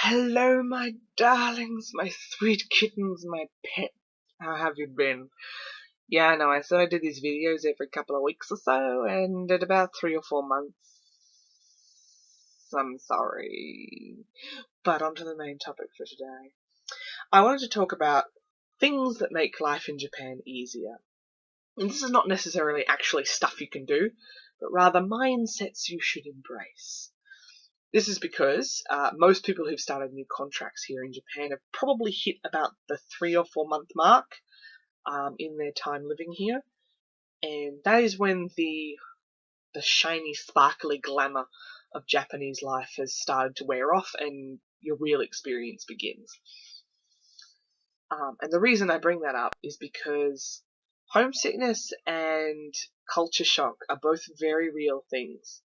Hello, my darlings, my sweet kittens, my pet. How have you been? Yeah, no, I thought I did these videos every couple of weeks or so, and at about 3 or 4 months, I'm sorry. But on to the main topic for today. I wanted to talk about things that make life in Japan easier. And this is not necessarily actually stuff you can do, but rather mindsets you should embrace. This is because most people who've started new contracts here in Japan have probably hit about the 3 or 4 month mark in their time living here. And that is when the shiny, sparkly glamour of Japanese life has started to wear off and your real experience begins. And the reason I bring that up is because homesickness and culture shock are both very real things.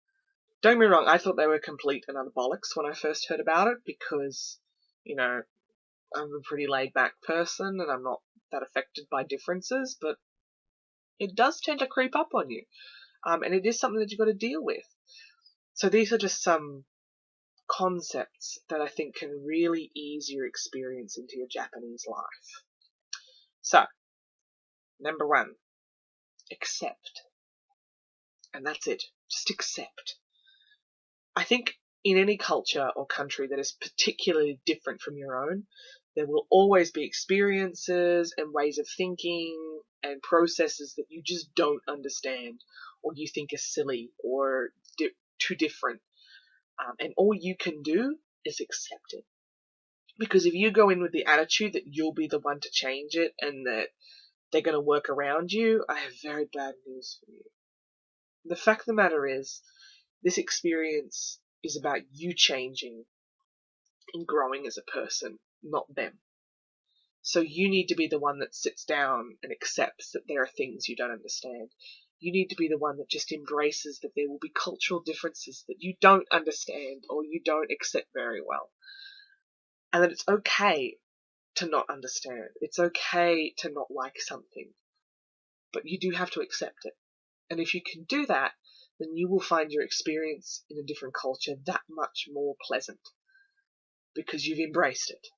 Don't get me wrong, I thought they were complete and utter bollocks when I first heard about it because, I'm a pretty laid back person and I'm not that affected by differences, but it does tend to creep up on you. And it is something that you've got to deal with. So these are just some concepts that I think can really ease your experience into your Japanese life. So, number 1, accept. And that's it. Just accept. I think in any culture or country that is particularly different from your own, there will always be experiences and ways of thinking and processes that you just don't understand or you think are silly or too different. And all you can do is accept it. Because if you go in with the attitude that you'll be the one to change it and that they're going to work around you, I have very bad news for you. The fact of the matter is, this experience is about you changing and growing as a person, not them. So you need to be the one that sits down and accepts that there are things you don't understand. You need to be the one that just embraces that there will be cultural differences that you don't understand or you don't accept very well. And that it's okay to not understand. It's okay to not like something. But you do have to accept it. And if you can do that, then you will find your experience in a different culture that much more pleasant. Because you've embraced it.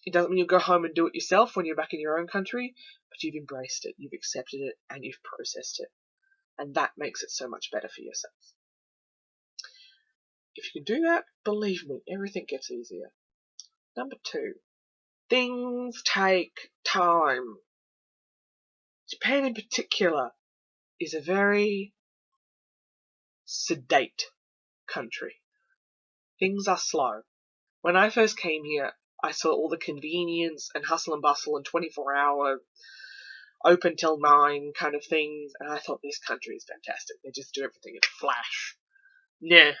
It doesn't mean you'll go home and do it yourself when you're back in your own country, but you've embraced it, you've accepted it, and you've processed it. And that makes it so much better for yourself. If you can do that, believe me, everything gets easier. Number 2, things take time. Japan in particular is a very sedate country. Things are slow. When I first came here, I saw all the convenience and hustle and bustle and 24-hour open till 9 kind of things, and I thought this country is fantastic. They just do everything in a flash. Nah.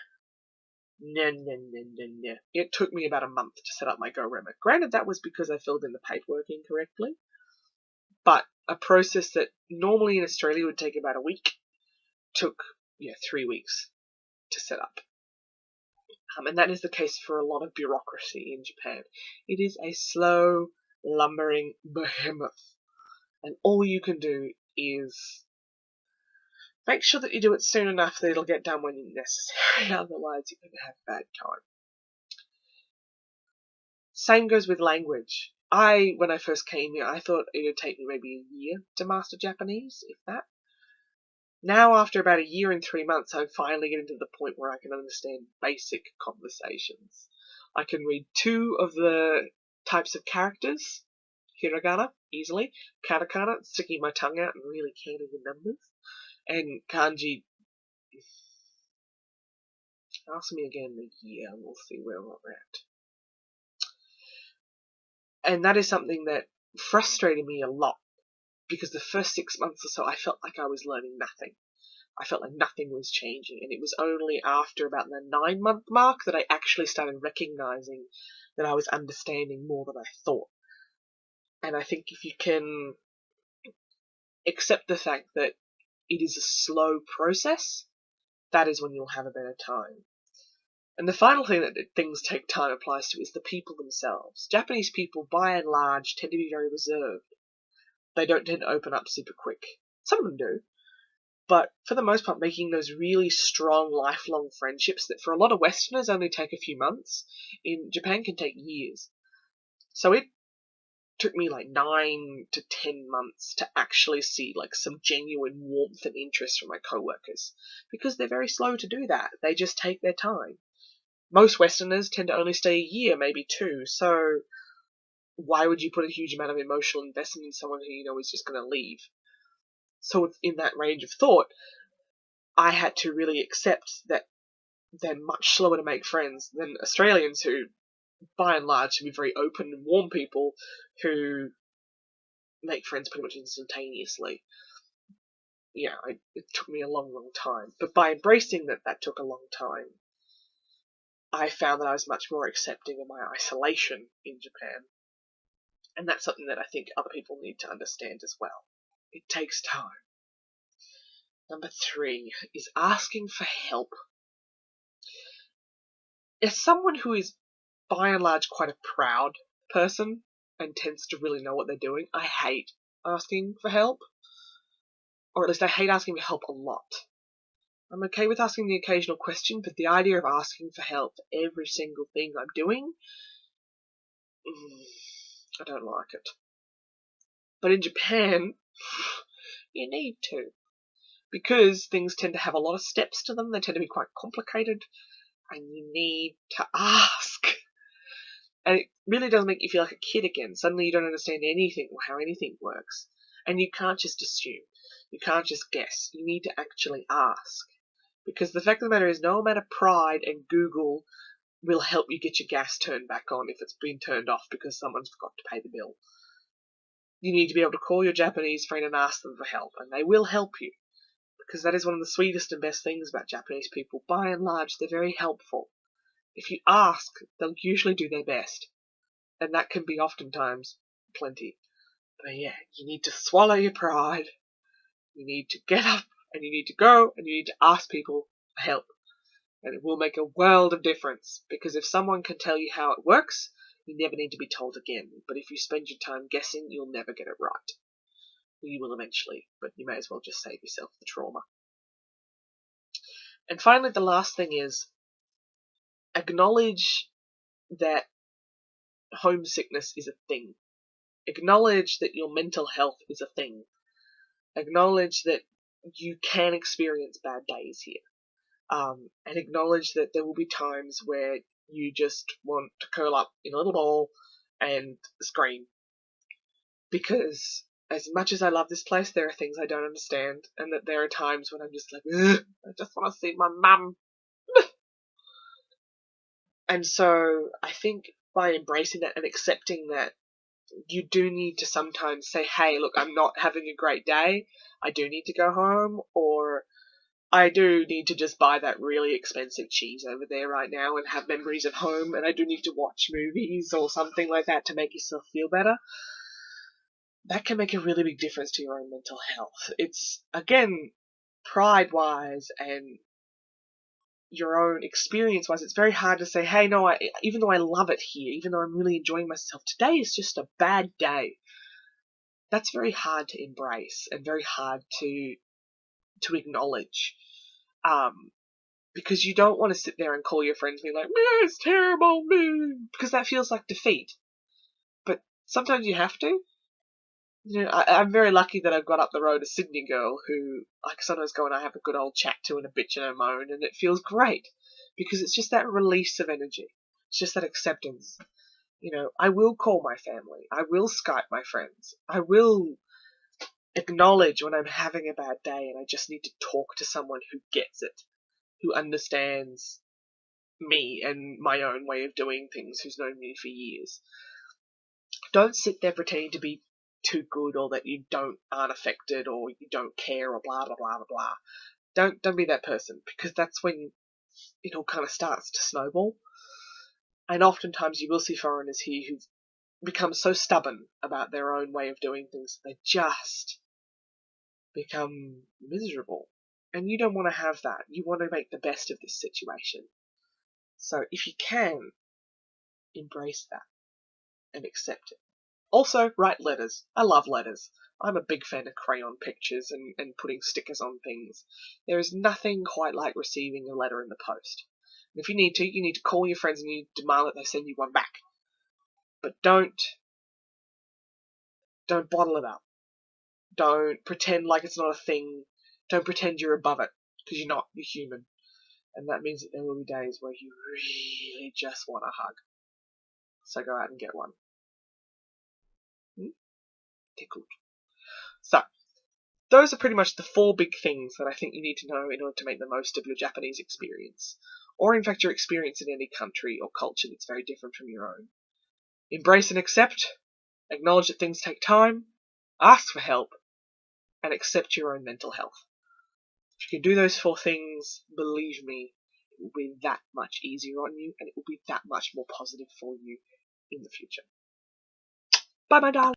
It took me about a month to set up my Go Remit. Granted, that was because I filled in the paperwork incorrectly, but a process that normally in Australia would take about a week took 3 weeks to set up. And that is the case for a lot of bureaucracy in Japan. It is a slow, lumbering behemoth. And all you can do is make sure that you do it soon enough that it'll get done when necessary. Otherwise, you're going to have a bad time. Same goes with language. When I first came here, I thought it would take me maybe a year to master Japanese, if that. Now, after about a year and 3 months, I'm finally getting to the point where I can understand basic conversations. I can read 2 of the types of characters, hiragana, easily, katakana, sticking my tongue out and really counting the numbers, and kanji. Ask me again in a year and we'll see where we're at. And that is something that frustrated me a lot, because the first 6 months or so I felt like I was learning nothing. I felt like nothing was changing, and it was only after about the 9-month mark that I actually started recognizing that I was understanding more than I thought. And I think if you can accept the fact that it is a slow process, that is when you'll have a better time. And the final thing that things take time applies to is the people themselves. Japanese people, by and large, tend to be very reserved. They don't tend to open up super quick. Some of them do. But for the most part, making those really strong, lifelong friendships that for a lot of Westerners only take a few months, in Japan can take years. So it took me like 9 to 10 months to actually see like some genuine warmth and interest from my coworkers, because they're very slow to do that. They just take their time. Most Westerners tend to only stay a year, maybe 2, so why would you put a huge amount of emotional investment in someone who you know is just going to leave? So in that range of thought, I had to really accept that they're much slower to make friends than Australians, who by and large can be very open and warm people who make friends pretty much instantaneously. Yeah, it took me a long, long time. But by embracing that took a long time, I found that I was much more accepting of my isolation in Japan. And that's something that I think other people need to understand as well. It takes time. Number 3 is asking for help. As someone who is by and large quite a proud person and tends to really know what they're doing, I hate asking for help. Or at least I hate asking for help a lot. I'm okay with asking the occasional question, but the idea of asking for help for every single thing I'm doing, I don't like it. But in Japan, you need to. Because things tend to have a lot of steps to them, they tend to be quite complicated, and you need to ask. And it really does make you feel like a kid again. Suddenly you don't understand anything or how anything works. And you can't just assume. You can't just guess. You need to actually ask. Because the fact of the matter is, no amount of pride and Google will help you get your gas turned back on if it's been turned off because someone's forgot to pay the bill. You need to be able to call your Japanese friend and ask them for help, and they will help you. Because that is one of the sweetest and best things about Japanese people. By and large, they're very helpful. If you ask, they'll usually do their best. And that can be oftentimes plenty. But yeah, you need to swallow your pride. You need to get up, and you need to go, and you need to ask people for help. And it will make a world of difference. Because if someone can tell you how it works, you never need to be told again. But if you spend your time guessing, you'll never get it right. You will eventually, but you may as well just save yourself the trauma. And finally, the last thing is acknowledge that homesickness is a thing. Acknowledge that your mental health is a thing. Acknowledge that you can experience bad days here. And acknowledge that there will be times where you just want to curl up in a little ball and scream. Because as much as I love this place, there are things I don't understand, and that there are times when I'm just like, ugh, I just want to see my mum. And so I think by embracing that and accepting that, you do need to sometimes say, hey, look, I'm not having a great day. I do need to go home, or I do need to just buy that really expensive cheese over there right now and have memories of home, and I do need to watch movies or something like that to make yourself feel better. That can make a really big difference to your own mental health. It's, again, pride-wise and your own experience-wise, it's very hard to say, hey, no, even though I love it here, even though I'm really enjoying myself, today is just a bad day. That's very hard to embrace and very hard to acknowledge. Because you don't want to sit there and call your friends and be like, it's terrible, because that feels like defeat. But sometimes you have to. You know, I'm very lucky that I've got up the road a Sydney girl who I can sometimes go and I have a good old chat to and a bitch and a moan, and it feels great. Because it's just that release of energy. It's just that acceptance. You know, I will call my family. I will Skype my friends. I will acknowledge when I'm having a bad day and I just need to talk to someone who gets it, who understands me and my own way of doing things, who's known me for years. Don't sit there pretending to be too good, or that you aren't affected, or you don't care, or blah blah blah blah blah. Don't be that person, because that's when it all kind of starts to snowball. And oftentimes you will see foreigners here who become so stubborn about their own way of doing things, they just become miserable. And you don't want to have that. You want to make the best of this situation. So if you can, embrace that and accept it. Also, write letters. I love letters. I'm a big fan of crayon pictures and putting stickers on things. There is nothing quite like receiving a letter in the post. And if you need to call your friends and you demand that they send you one back. But don't bottle it up. Don't pretend like it's not a thing. Don't pretend you're above it, because you're not. You're human. And that means that there will be days where you really just want a hug. So go out and get one. Tickled. So, those are pretty much the 4 big things that I think you need to know in order to make the most of your Japanese experience. Or in fact your experience in any country or culture that's very different from your own. Embrace and accept. Acknowledge that things take time. Ask for help. And accept your own mental health. If you can do those 4 things, believe me, it will be that much easier on you and it will be that much more positive for you in the future. Bye, my darling.